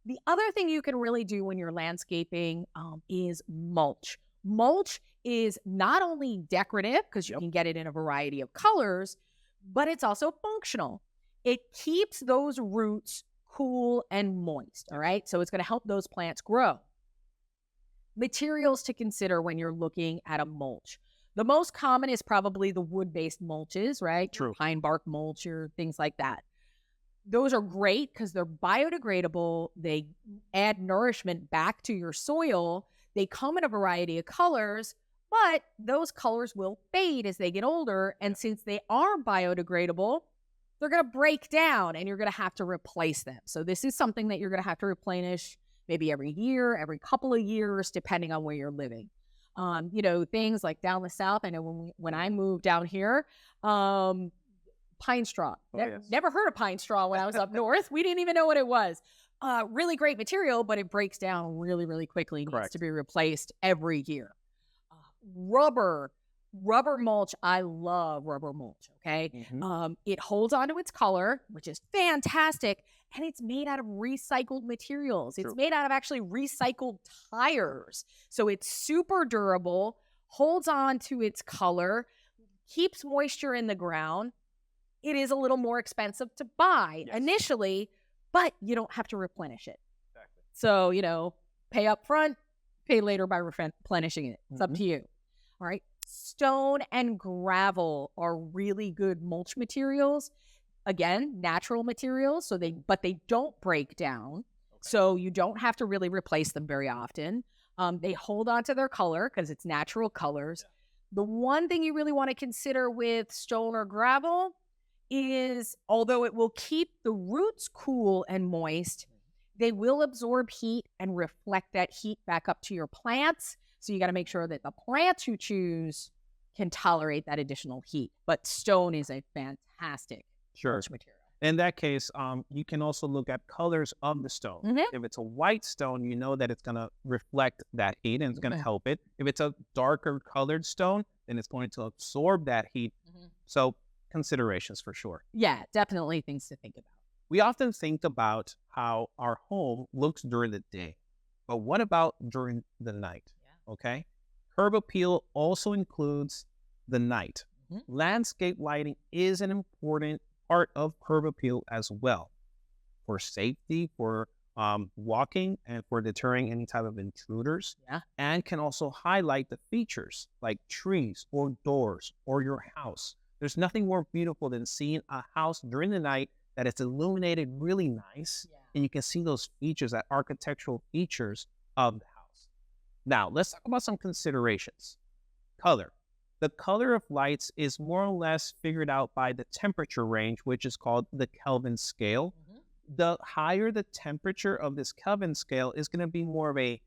The other thing you can really do when you're landscaping is mulch. Mulch is not only decorative because you can get it in a variety of colors, but it's also functional. It keeps those roots cool and moist, all right? So it's going to help those plants grow. Materials to consider when you're looking at a mulch. The most common is probably the wood-based mulches, right? True. Pine bark mulch or things like that. Those are great because they're biodegradable. They add nourishment back to your soil. They come in a variety of colors, but those colors will fade as they get older. And since they are biodegradable, they're going to break down and you're going to have to replace them. So this is something that you're going to have to replenish maybe every year, every couple of years, depending on where you're living. Things like down the south. I know when I moved down here, pine straw. Never heard of pine straw when I was up north. We didn't even know what it was. Really great material, but it breaks down really, really quickly. Needs to be replaced every year. Rubber mulch. I love rubber mulch. Okay. It holds onto its color, which is fantastic. And it's made out of recycled materials. It's made out of actually recycled tires. So it's super durable, holds on to its color, keeps moisture in the ground. It is a little more expensive to buy initially, but you don't have to replenish it. Exactly. So, pay up front, pay later by replenishing it. It's up to you. All right. Stone and gravel are really good mulch materials. Again, natural materials, but they don't break down. So you don't have to really replace them very often. They hold on to their color because it's natural colors. The one thing you really want to consider with stone or gravel is, although it will keep the roots cool and moist, they will absorb heat and reflect that heat back up to your plants. So you got to make sure that the plants you choose can tolerate that additional heat. But stone is a fantastic mulch material. In that case, you can also look at colors of the stone. If it's a white stone, you know that it's going to reflect that heat and it's going to help it. If it's a darker colored stone, then it's going to absorb that heat. So considerations for sure. Yeah, definitely things to think about. We often think about how our home looks during the day, but what about during the night? Okay. Curb appeal also includes the night. Landscape lighting is an important part of curb appeal as well, for safety, for walking, and for deterring any type of intruders, and can also highlight the features like trees or doors or your house. There's nothing more beautiful than seeing a house during the night that it's illuminated really nice, and you can see those features, that architectural features of the house. Now, let's talk about some considerations. Color. The color of lights is more or less figured out by the temperature range, which is called the Kelvin scale. The higher the temperature of this Kelvin scale is going to be more of a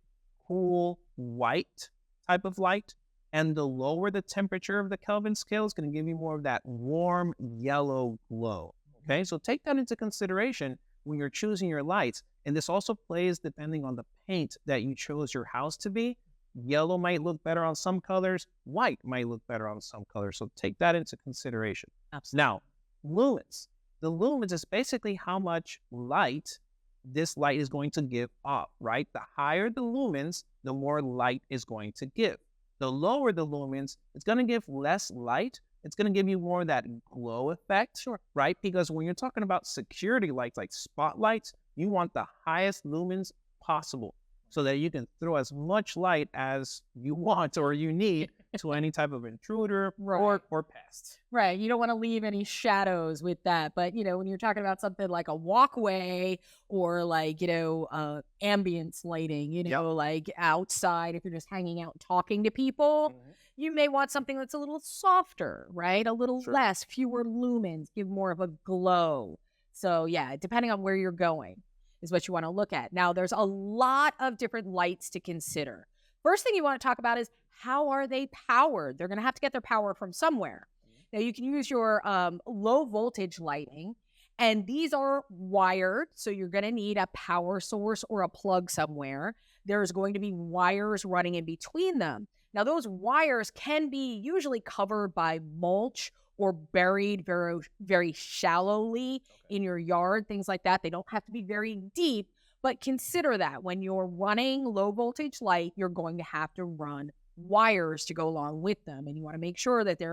cool white type of light. And the lower the temperature of the Kelvin scale is going to give you more of that warm yellow glow. Okay, so take that into consideration when you're choosing your lights. And this also plays depending on the paint that you chose your house to be. Yellow might look better on some colors. White might look better on some colors. So take that into consideration. Absolutely. Now, lumens. The lumens is basically how much light this light is going to give off, right? The higher the lumens, the more light is going to give. The lower the lumens, it's going to give less light. It's going to give you more of that glow effect, right? Because when you're talking about security lights like spotlights, you want the highest lumens possible so that you can throw as much light as you want or you need to any type of intruder or pest. Right. You don't want to leave any shadows with that. But, when you're talking about something like a walkway or like, ambience lighting, like outside, if you're just hanging out and talking to people, you may want something that's a little softer, right? A little less, fewer lumens, give more of a glow. So yeah, depending on where you're going is what you want to look at. Now, there's a lot of different lights to consider. First thing you want to talk about is, how are they powered? They're going to have to get their power from somewhere. Now, you can use your low voltage lighting, and these are wired. So you're going to need a power source or a plug somewhere. There's going to be wires running in between them. Now, those wires can be usually covered by mulch or buried very, very shallowly in your yard, things like that. They don't have to be very deep, but consider that when you're running low voltage light, you're going to have to run wires to go along with them. And you want to make sure that they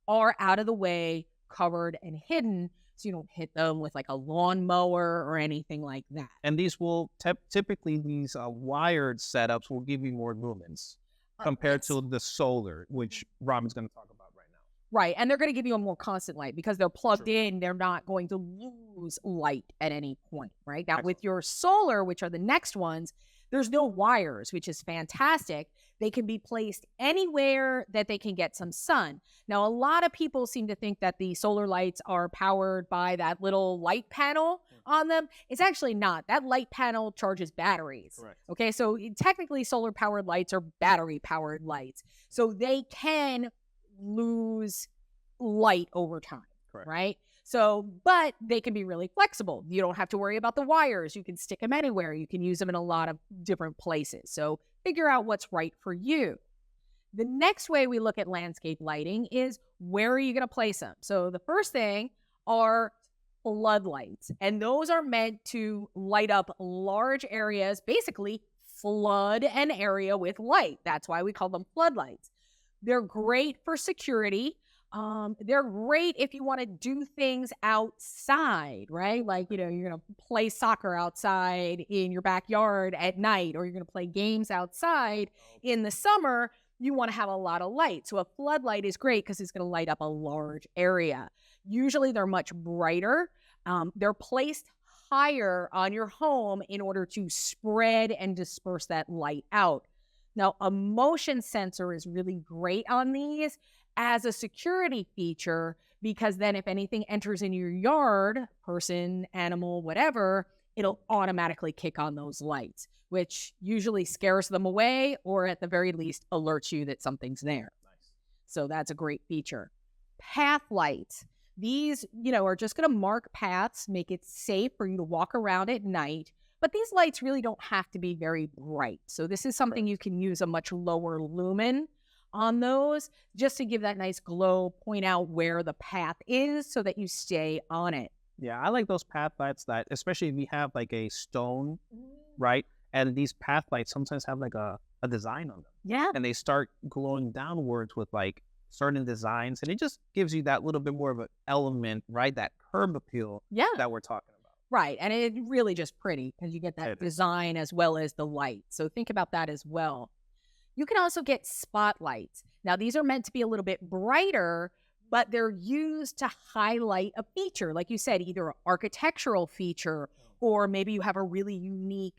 are out of the way, covered and hidden, so you don't hit them with like a lawnmower or anything like that. And these will typically, these wired setups will give you more lumens compared to the solar, which Robin's going to talk about right now. Right. And they're going to give you a more constant light because they're plugged in. They're not going to lose light at any point, right? Now, with your solar, which are the next ones, there's no wires, which is fantastic. They can be placed anywhere that they can get some sun. Now, a lot of people seem to think that the solar lights are powered by that little light panel, on them. It's actually not. That light panel charges batteries. Correct. Okay, so technically solar powered lights are battery powered lights. So they can lose light over time. Correct. Right? So, but they can be really flexible. You don't have to worry about the wires. You can stick them anywhere. You can use them in a lot of different places. So figure out what's right for you. The next way we look at landscape lighting is where are you going to place them? So the first thing are floodlights, and those are meant to light up large areas, basically flood an area with light. That's why we call them floodlights. They're great for security. They're great if you want to do things outside, right? Like, you're going to play soccer outside in your backyard at night, or you're going to play games outside in the summer. You want to have a lot of light. So a floodlight is great because it's going to light up a large area. Usually they're much brighter. They're placed higher on your home in order to spread and disperse that light out. Now, a motion sensor is really great on these as a security feature, because then if anything enters in your yard, person, animal, whatever, it'll automatically kick on those lights, which usually scares them away, or at the very least alerts you that something's there. Nice. So that's a great feature. Path lights. These, are just going to mark paths, make it safe for you to walk around at night. But these lights really don't have to be very bright. So this is something you can use a much lower lumen on those, just to give that nice glow, point out where the path is so that you stay on it. Yeah, I like those path lights that, especially if you have like a stone, right? And these path lights sometimes have like a design on them. Yeah. And they start glowing downwards with like certain designs. And it just gives you that little bit more of an element, right? That curb appeal that we're talking about. Right. And it really just pretty because you get that design as well as the light. So think about that as well. You can also get spotlights. Now, these are meant to be a little bit brighter, but they're used to highlight a feature. Like you said, either an architectural feature, or maybe you have a really unique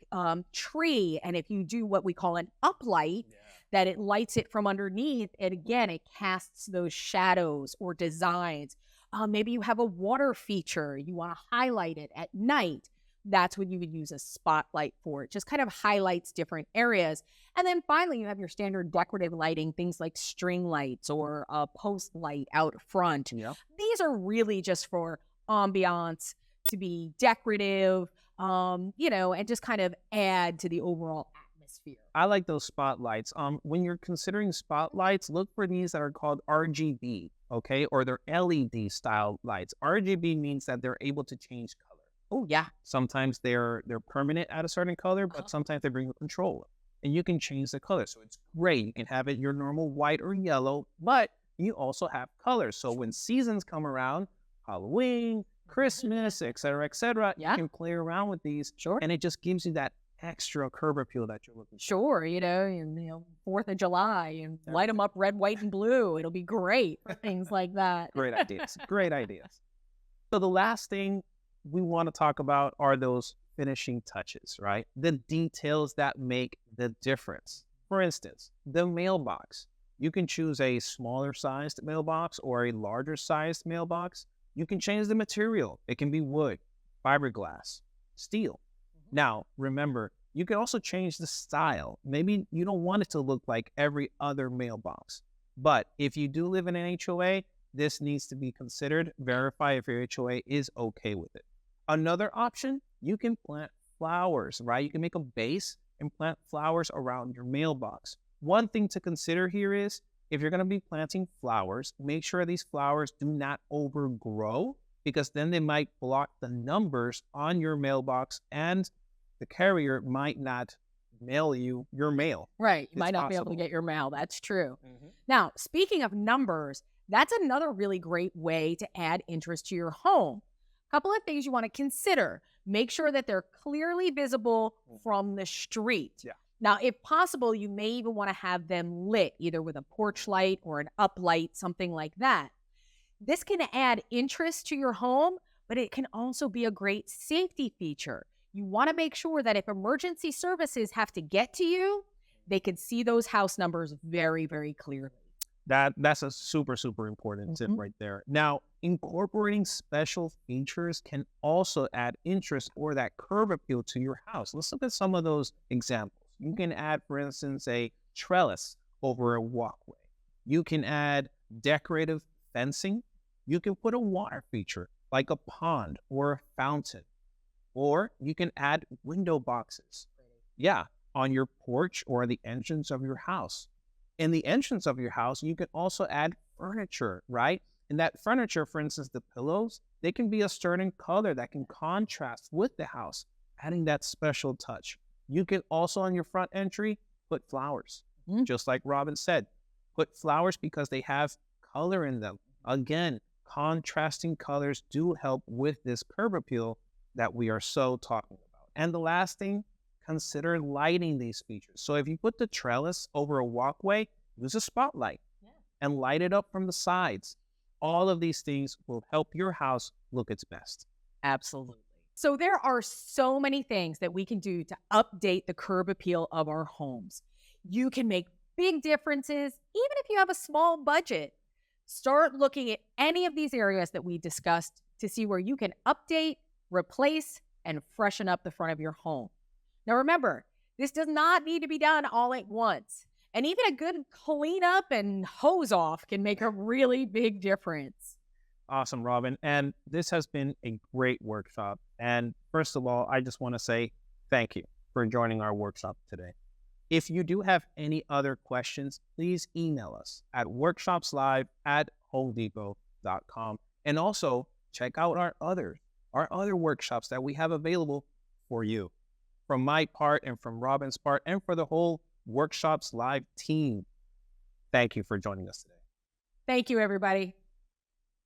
tree. And if you do what we call an uplight, that it lights it from underneath, and again, it casts those shadows or designs. Maybe you have a water feature. You want to highlight it at night. That's what you would use a spotlight for. It just kind of highlights different areas. And then finally, you have your standard decorative lighting, things like string lights or a post light out front. Yeah. These are really just for ambiance, to be decorative, and just kind of add to the overall atmosphere. I like those spotlights. When you're considering spotlights, look for these that are called RGB, okay? Or they're LED style lights. RGB means that they're able to change color. Oh, yeah. Sometimes they're permanent at a certain color, but sometimes they bring a controller. And you can change the color. So it's great. You can have it your normal white or yellow, but you also have colors. So when seasons come around, Halloween, Christmas, et cetera, you can play around with these. Sure. And it just gives you that extra curb appeal that you're looking for. Sure. 4th of July, and light them up red, white, and blue. It'll be great for things like that. Great ideas. Great ideas. So the last thing we want to talk about are those finishing touches, right? The details that make the difference. For instance, the mailbox. You can choose a smaller sized mailbox or a larger sized mailbox. You can change the material. It can be wood, fiberglass, steel. Now, remember, you can also change the style. Maybe you don't want it to look like every other mailbox. But if you do live in an HOA, this needs to be considered. Verify if your HOA is okay with it. Another option, you can plant flowers, right? You can make a base and plant flowers around your mailbox. One thing to consider here is, if you're going to be planting flowers, make sure these flowers do not overgrow, because then they might block the numbers on your mailbox and the carrier might not mail you your mail. Right. You might not be able to get your mail. That's true. Now, speaking of numbers, that's another really great way to add interest to your home. A couple of things you want to consider. Make sure that they're clearly visible from the street. Yeah. Now, if possible, you may even want to have them lit, either with a porch light or an uplight, something like that. This can add interest to your home, but it can also be a great safety feature. You want to make sure that if emergency services have to get to you, they can see those house numbers very, very clearly. That's a super, super important tip Mhm. right there. Now, incorporating special features can also add interest or that curb appeal to your house. Let's look at some of those examples. You can add, for instance, a trellis over a walkway. You can add decorative fencing. You can put a water feature like a pond or a fountain, or you can add window boxes. Yeah, on your porch or the entrance of your house. In the entrance of your house, you can also add furniture, right? And that furniture, for instance, the pillows, they can be a certain color that can contrast with the house, adding that special touch. You can also, on your front entry, put flowers. Mhm. Just like Robin said, put flowers because they have color in them. Again, contrasting colors do help with this curb appeal that we are so talking about. And the last thing, consider lighting these features. So if you put the trellis over a walkway, use a spotlight and light it up from the sides. All of these things will help your house look its best. Absolutely. So there are so many things that we can do to update the curb appeal of our homes. You can make big differences even if you have a small budget. Start looking at any of these areas that we discussed to see where you can update, replace, and freshen up the front of your home. Now remember, this does not need to be done all at once. And even a good cleanup and hose off can make a really big difference. Awesome, Robin. And this has been a great workshop. And first of all, I just want to say thank you for joining our workshop today. If you do have any other questions, please email us at workshopslive@homedepot.com. And also check out our other workshops that we have available for you. From my part and from Robin's part and for the whole Workshops Live team, thank you for joining us today. Thank you, everybody.